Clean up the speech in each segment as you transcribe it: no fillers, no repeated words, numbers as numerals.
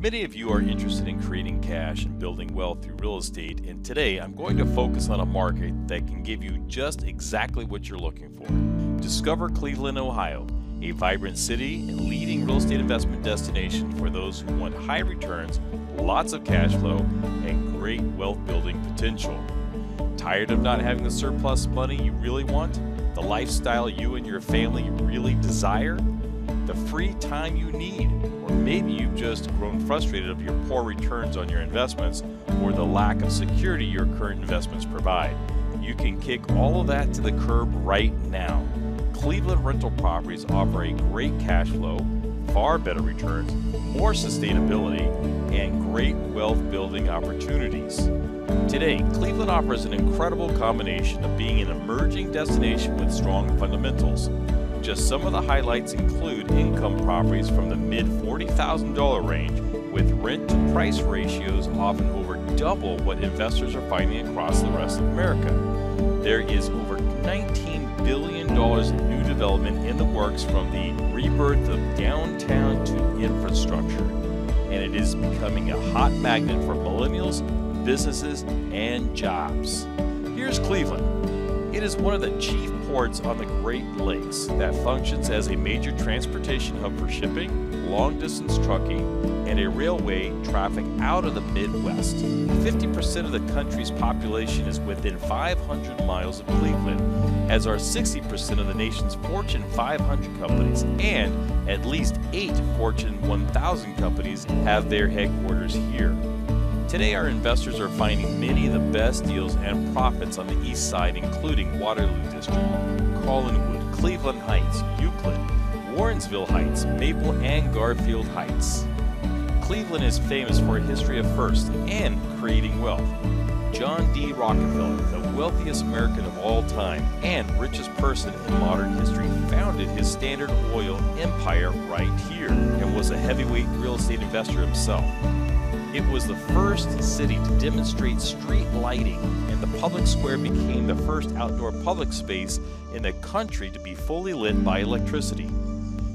Many of you are interested in creating cash and building wealth through real estate, and today I'm going to focus on a market that can give you just exactly what you're looking for. Discover Cleveland, Ohio, a vibrant city and leading real estate investment destination for those who want high returns, lots of cash flow, and great wealth building potential. Tired of not having the surplus money you really want? The lifestyle you and your family really desire? The free time you need? Or maybe you've just grown frustrated of your poor returns on your investments or the lack of security your current investments provide. You can kick all of that to the curb right now. Cleveland rental properties offer a great cash flow, far better returns, more sustainability, and great wealth building opportunities. Today, Cleveland offers an incredible combination of being an emerging destination with strong fundamentals. Just some of the highlights include income properties from the mid $40,000 range with rent-to-price ratios often over double what investors are finding across the rest of America. There is over $19 billion in new development in the works, from the rebirth of downtown to infrastructure, and it is becoming a hot magnet for millennials, businesses, and jobs. Here's Cleveland. It is one of the chief ports on the Great Lakes that functions as a major transportation hub for shipping, long-distance trucking, and a railway traffic out of the Midwest. 50% of the country's population is within 500 miles of Cleveland, as are 60% of the nation's Fortune 500 companies, and at least 8 Fortune 1000 companies have their headquarters here. Today, our investors are finding many of the best deals and profits on the east side, including Waterloo District, Collinwood, Cleveland Heights, Euclid, Warrensville Heights, Maple, and Garfield Heights. Cleveland is famous for a history of first and creating wealth. John D. Rockefeller, the wealthiest American of all time and richest person in modern history, founded his Standard Oil empire right here and was a heavyweight real estate investor himself. It was the first city to demonstrate street lighting, and the public square became the first outdoor public space in the country to be fully lit by electricity.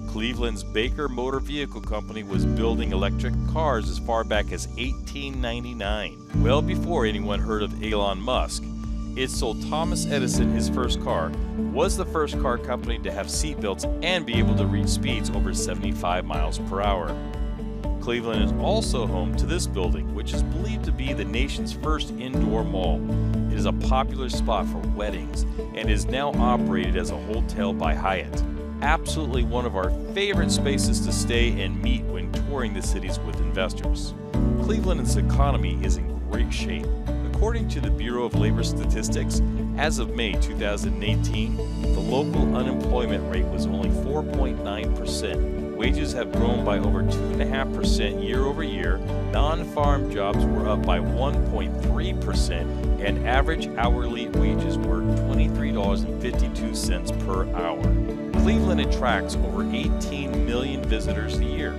Cleveland's Baker Motor Vehicle Company was building electric cars as far back as 1899, well before anyone heard of Elon Musk. It sold Thomas Edison his first car, was the first car company to have seatbelts and be able to reach speeds over 75 miles per hour. Cleveland is also home to this building, which is believed to be the nation's first indoor mall. It is a popular spot for weddings and is now operated as a hotel by Hyatt. Absolutely one of our favorite spaces to stay and meet when touring the cities with investors. Cleveland's economy is in great shape. According to the Bureau of Labor Statistics, as of May 2018, the local unemployment rate was only 4.9%. Wages have grown by over 2.5% year over year, non-farm jobs were up by 1.3%, and average hourly wages were $23.52 per hour. Cleveland attracts over 18 million visitors a year,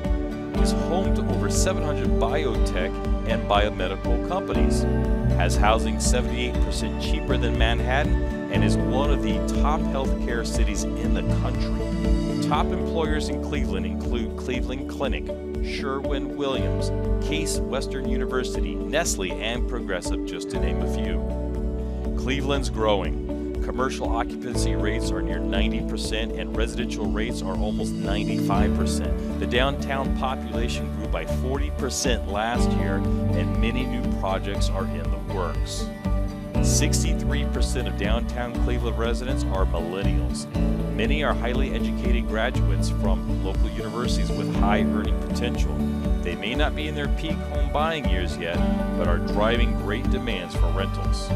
is home to over 700 biotech and biomedical companies, has housing 78% cheaper than Manhattan, and is one of the top healthcare cities in the country. Top employers in Cleveland include Cleveland Clinic, Sherwin-Williams, Case Western University, Nestle, and Progressive, just to name a few. Cleveland's growing. Commercial occupancy rates are near 90% and residential rates are almost 95%. The downtown population grew by 40% last year, and many new projects are in the works. 63% of downtown Cleveland residents are millennials. Many are highly educated graduates from local universities with high earning potential. They may not be in their peak home buying years yet, but are driving great demands for rentals.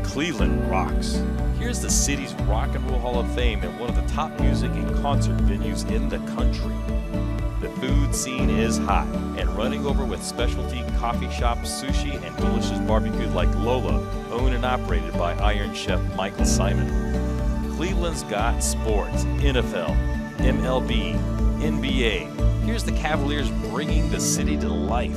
Cleveland rocks. Here's the city's Rock and Roll Hall of Fame and one of the top music and concert venues in the country. The food scene is hot and running over with specialty coffee shops, sushi, and delicious barbecue like Lola, owned and operated by Iron Chef Michael Simon. Cleveland's got sports, NFL, MLB, NBA. Here's the Cavaliers bringing the city to life.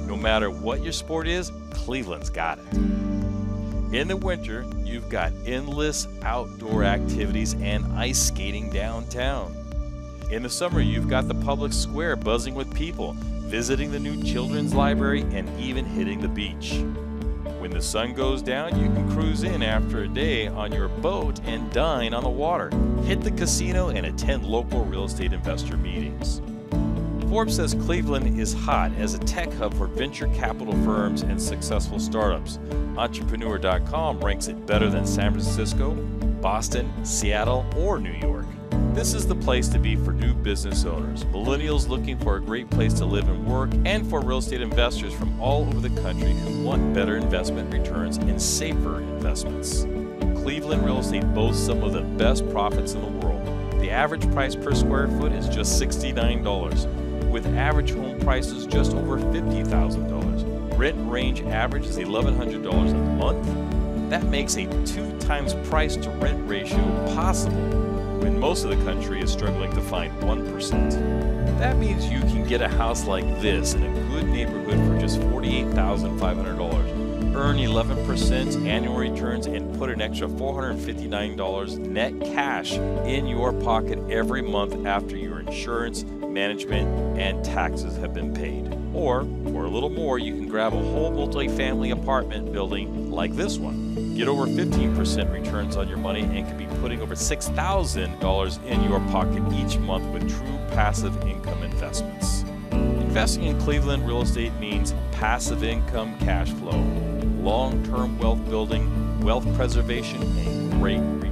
No matter what your sport is, Cleveland's got it. In the winter, you've got endless outdoor activities and ice skating downtown. In the summer, you've got the public square buzzing with people, visiting the new children's library, and even hitting the beach. When the sun goes down, you can cruise in after a day on your boat and dine on the water, hit the casino, and attend local real estate investor meetings. Forbes says Cleveland is hot as a tech hub for venture capital firms and successful startups. Entrepreneur.com ranks it better than San Francisco, Boston, Seattle, or New York. This is the place to be for new business owners, millennials looking for a great place to live and work, and for real estate investors from all over the country who want better investment returns and safer investments. Cleveland real estate boasts some of the best profits in the world. The average price per square foot is just $69, with average home prices just over $50,000. Rent range average is $1,100 a month. That makes a 2 times price to rent ratio possible when most of the country is struggling to find 1%. That means you can get a house like this in a good neighborhood for just $48,500, earn 11% annual returns, and put an extra $459 net cash in your pocket every month after your insurance, management, and taxes have been paid. Or, for a little more, you can grab a whole multi-family apartment building like this one. Get over 15% returns on your money and can be putting over $6,000 in your pocket each month with true passive income investments. Investing in Cleveland real estate means passive income cash flow, long-term wealth building, wealth preservation, and great returns.